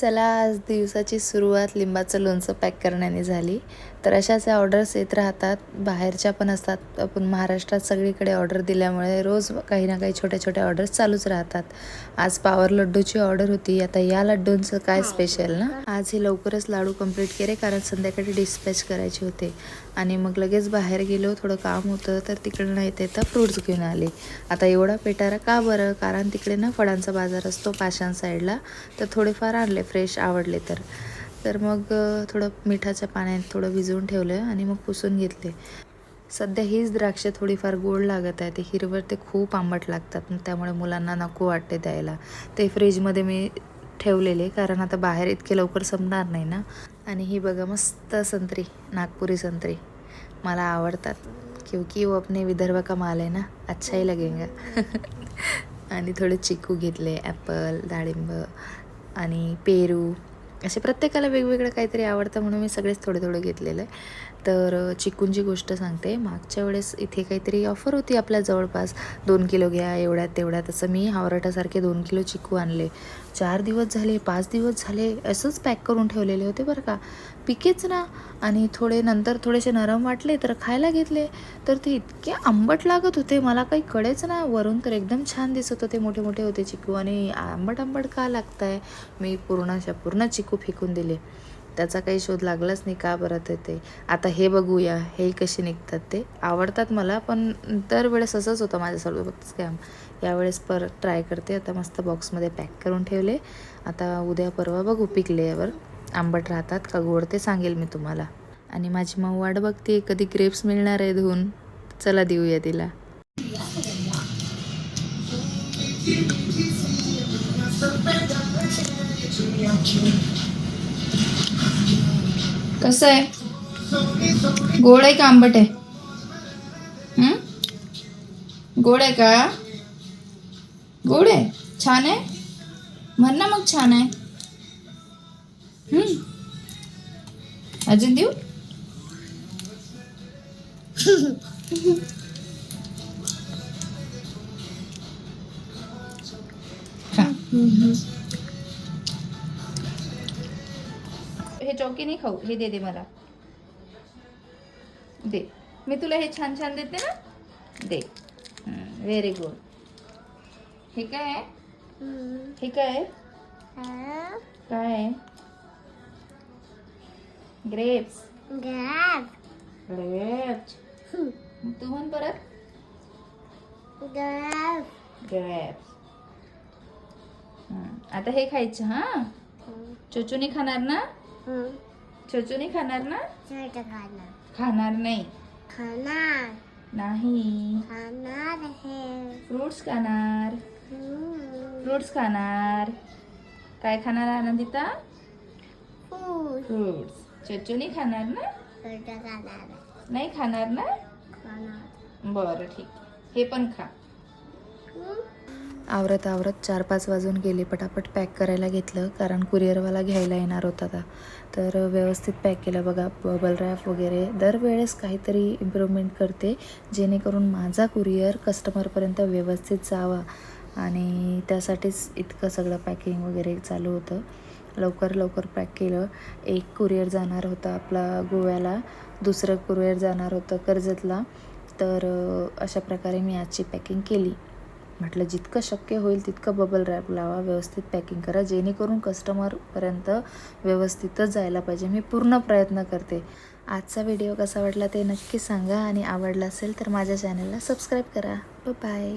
चला आज दिवसाची सुरुवात लिंबाचं लोणचं पॅक करण्याने झाली. तर अशाच ऑर्डर्स येत राहतात, बाहेरच्या पण असतात. आपण महाराष्ट्रात सगळीकडे ऑर्डर दिल्यामुळे रोज काही ना काही छोट्या छोट्या ऑर्डर्स चालूच राहतात. आज पावर लड्डूची ऑर्डर होती. आता या लड्डूंचं काय स्पेशल ना, आज हे लवकरच लाडू कंप्लीट केले कारण संध्याकाळी डिस्पॅच करायचे होते आणि मग लगेच बाहेर गेलो. थोडं काम होतं तर तिकडे नाही येता फ्रूट्स घेऊन आले. आता एवढा पेटारा का बरं, कारण तिकडे ना फळांचा बाजार असतो पाषाण साईडला, तर थोडेफार आणले फ्रेश आवडले तर मग थोडं मिठाच्या पाण्यात थोडं भिजवून ठेवलं आणि मग पुसून घेतले. सध्या हीच द्राक्षे थोडीफार गोड लागत आहे. ते हिरवं ते खूप आंबट लागतात, त्यामुळे मुलांना नको वाटते द्यायला. ते फ्रीजमध्ये मी ठेवलेले कारण आता बाहेर इतके लवकर संपणार नाही ना. आणि ही बघा मस्त संत्री, नागपुरी संत्री मला आवडतात, क्योंकि वो अपने विदर्भ का माल है ना, अच्छा ही लगेगा. आणि थोडे चिकू घेतले, ॲपल, डाळिंब आणि पेरू, असे प्रत्येकाला वेगवेगळं काहीतरी आवडतं म्हणून मी सगळेच थोडे थोडे घेतलेलं आहे. तर चिकूंची गोष्ट सांगते, मागच्या वेळेस इथे काहीतरी ऑफर होती आपल्या जवळपास, 2 किलो घ्या एवढ्यात तेवढ्यात, असं मी हावराटासारखे 2 किलो चिकू आणले. 4 दिवस झाले, 5 दिवस झाले असंच पॅक करून ठेवलेले होते बरं का, पिकेच ना. आणि थोडे नंतर थोडेसे नरम वाटले तर खायला घेतले, तर ते इतके आंबट लागत होते, मला काही कळेच ना. वरून तर एकदम छान दिसत होते, मोठे मोठे होते चिकू, आणि आंबट आंबट का लागत आहे. मी पूर्ण चिकू फेकून दिले. त्याचा काही शोध लागलाच नाही का बरं ते. आता हे बघूया हे कसे निघतात. ते आवडतात मला, पण दरवेळेस असंच होतं माझ्यासोबत स्कॅम. यावेळेस परत ट्राय करते. आता मस्त बॉक्समध्ये पॅक करून ठेवले. आता उद्या परवा बघू पिकल्यावर आंबट राहतात का गोड ते सांगेल मी तुम्हाला. आणि माझी माऊ वाट बघते कधी ग्रेप्स मिळणार आहे धुवून. चला देऊया तिला. कसं आहे, गोड आहे का आंबट आहे? गोड आहे का? गोड आहे, छान आहे, म्हण ना मग छान आहे. अजून देऊ? हे चौकी नाही खाऊ, हे दे मला, दे. मी तुला हे छान छान देते ना, दे. Very good. हे काय आहे? हे काय आहे? काय आहे? ग्रेप्स. ग्रेप्स. तू म्हण परत. ग्रेप्स. आता हे खायचं हा. चोचूनी खाणार ना? चोचूनी खाणार ना? खाणार नाही. नाही. फ्रूट्स खाणार. फ्रूट्स खाणार. काय खाणार आनंदिता? फ्रूट्स. चोचूनी खाणार ना? नाही खाणार ना? बरं ठीक, हे पण खा. आवरत 4-5 वाजून गेले. पटापट पॅक करायला घेतलं कारण कुरिअरवाला घ्यायला येणार होता आता. तर व्यवस्थित पॅक केलं बघा. बबल रॅप वगैरे दरवेळेस काहीतरी इम्प्रूव्हमेंट करते जेणेकरून माझा कुरिअर कस्टमरपर्यंत व्यवस्थित जावा, आणि त्यासाठीच इतकं सगळं पॅकिंग वगैरे चालू होतं. लवकर पॅक केलं. एक कुरिअर जाणार होता आपला गोव्याला, दुसरं कुरिअर जाणार होतं कर्जतला. तर अशा प्रकारे मी आजची पॅकिंग केली. म्हटलं जितकं शक्य होईल तितकं बबल रॅप लावा, व्यवस्थित पॅकिंग करा जेणेकरून कस्टमरपर्यंत व्यवस्थितच जायला पाहिजे. मी पूर्ण प्रयत्न करते. आजचा व्हिडिओ कसा वाटला ते नक्की सांगा, आणि आवडला असेल तर माझ्या चॅनलला सबस्क्राईब करा. बाय.